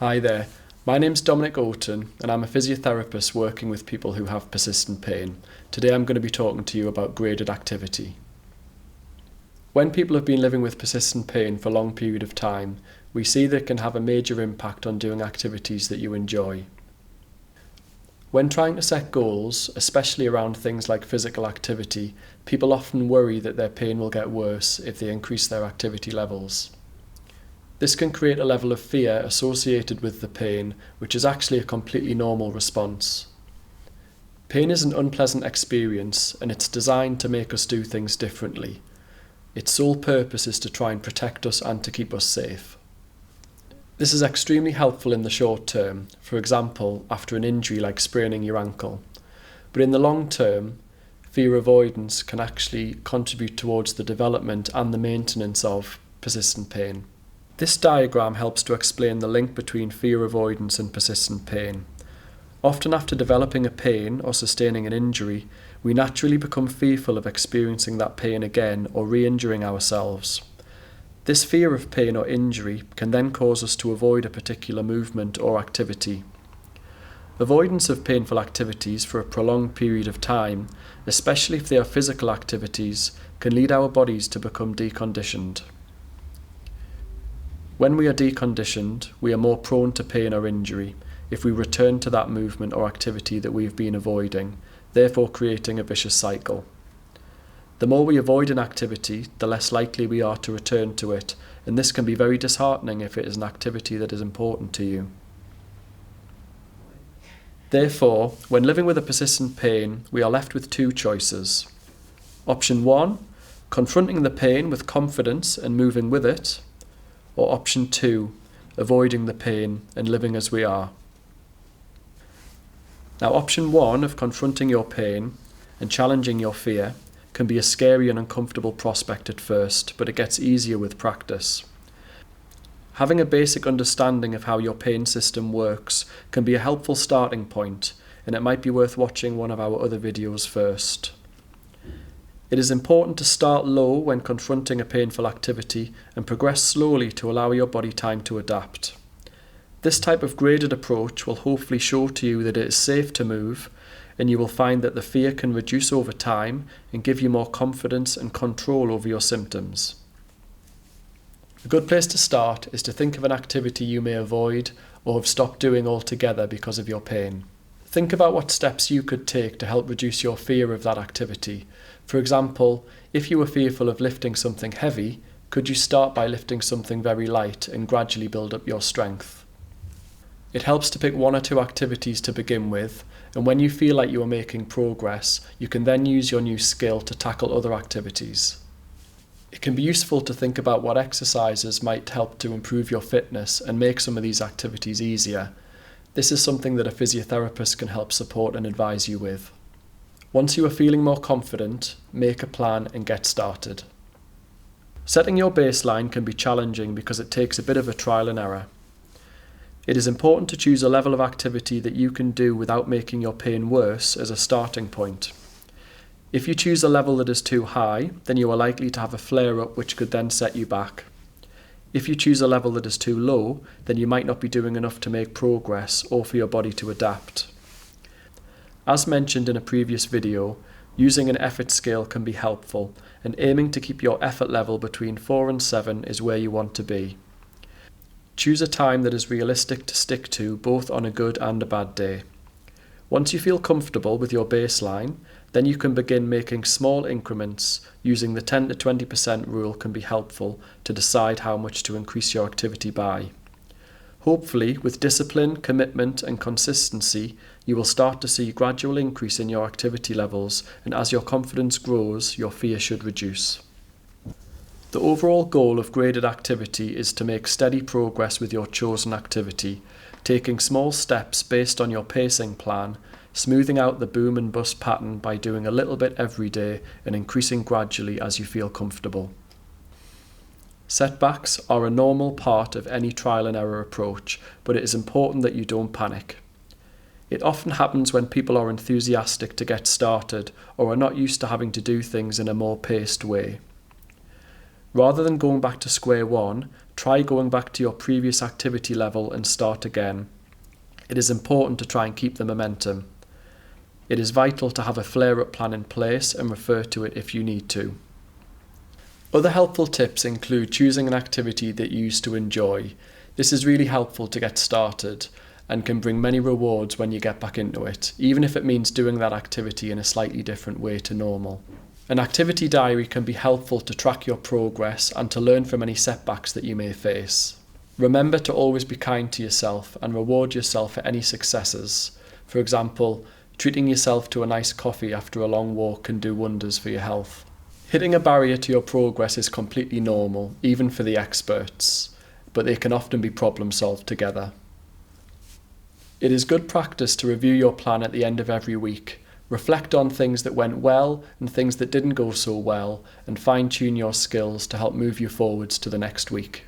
Hi there, my name's Dominic Oughton and I'm a physiotherapist working with people who have persistent pain. Today I'm going to be talking to you about graded activity. When people have been living with persistent pain for a long period of time, we see that it can have a major impact on doing activities that you enjoy. When trying to set goals, especially around things like physical activity, people often worry that their pain will get worse if they increase their activity levels. This can create a level of fear associated with the pain, which is actually a completely normal response. Pain is an unpleasant experience and it's designed to make us do things differently. Its sole purpose is to try and protect us and to keep us safe. This is extremely helpful in the short term, for example, after an injury like spraining your ankle. But in the long term, fear avoidance can actually contribute towards the development and the maintenance of persistent pain. This diagram helps to explain the link between fear avoidance and persistent pain. Often after developing a pain or sustaining an injury, we naturally become fearful of experiencing that pain again or re-injuring ourselves. This fear of pain or injury can then cause us to avoid a particular movement or activity. Avoidance of painful activities for a prolonged period of time, especially if they are physical activities, can lead our bodies to become deconditioned. When we are deconditioned, we are more prone to pain or injury if we return to that movement or activity that we have been avoiding, therefore creating a vicious cycle. The more we avoid an activity, the less likely we are to return to it, and this can be very disheartening if it is an activity that is important to you. Therefore, when living with a persistent pain, we are left with two choices. Option 1, confronting the pain with confidence and moving with it. Or option 2, avoiding the pain and living as we are. Now, option 1 of confronting your pain and challenging your fear can be a scary and uncomfortable prospect at first, but it gets easier with practice. Having a basic understanding of how your pain system works can be a helpful starting point, and it might be worth watching one of our other videos first. It is important to start low when confronting a painful activity and progress slowly to allow your body time to adapt. This type of graded approach will hopefully show to you that it is safe to move, and you will find that the fear can reduce over time and give you more confidence and control over your symptoms. A good place to start is to think of an activity you may avoid or have stopped doing altogether because of your pain. Think about what steps you could take to help reduce your fear of that activity. For example, if you were fearful of lifting something heavy, could you start by lifting something very light and gradually build up your strength? It helps to pick one or two activities to begin with, and when you feel like you are making progress, you can then use your new skill to tackle other activities. It can be useful to think about what exercises might help to improve your fitness and make some of these activities easier. This is something that a physiotherapist can help support and advise you with. Once you are feeling more confident, make a plan and get started. Setting your baseline can be challenging because it takes a bit of a trial and error. It is important to choose a level of activity that you can do without making your pain worse as a starting point. If you choose a level that is too high, then you are likely to have a flare-up which could then set you back. If you choose a level that is too low, then you might not be doing enough to make progress or for your body to adapt. As mentioned in a previous video, using an effort scale can be helpful, and aiming to keep your effort level between 4 and 7 is where you want to be. Choose a time that is realistic to stick to both on a good and a bad day. Once you feel comfortable with your baseline, then you can begin making small increments. Using the 10 to 20% rule can be helpful to decide how much to increase your activity by. Hopefully, with discipline, commitment and consistency, you will start to see a gradual increase in your activity levels, and as your confidence grows, your fear should reduce. The overall goal of graded activity is to make steady progress with your chosen activity, taking small steps based on your pacing plan, smoothing out the boom and bust pattern by doing a little bit every day and increasing gradually as you feel comfortable. Setbacks are a normal part of any trial and error approach, but it is important that you don't panic. It often happens when people are enthusiastic to get started or are not used to having to do things in a more paced way. Rather than going back to square one, try going back to your previous activity level and start again. It is important to try and keep the momentum. It is vital to have a flare-up plan in place and refer to it if you need to. Other helpful tips include choosing an activity that you used to enjoy. This is really helpful to get started and can bring many rewards when you get back into it, even if it means doing that activity in a slightly different way to normal. An activity diary can be helpful to track your progress and to learn from any setbacks that you may face. Remember to always be kind to yourself and reward yourself for any successes. For example, treating yourself to a nice coffee after a long walk can do wonders for your health. Hitting a barrier to your progress is completely normal, even for the experts, but they can often be problem solved together. It is good practice to review your plan at the end of every week. Reflect on things that went well and things that didn't go so well, and fine-tune your skills to help move you forwards to the next week.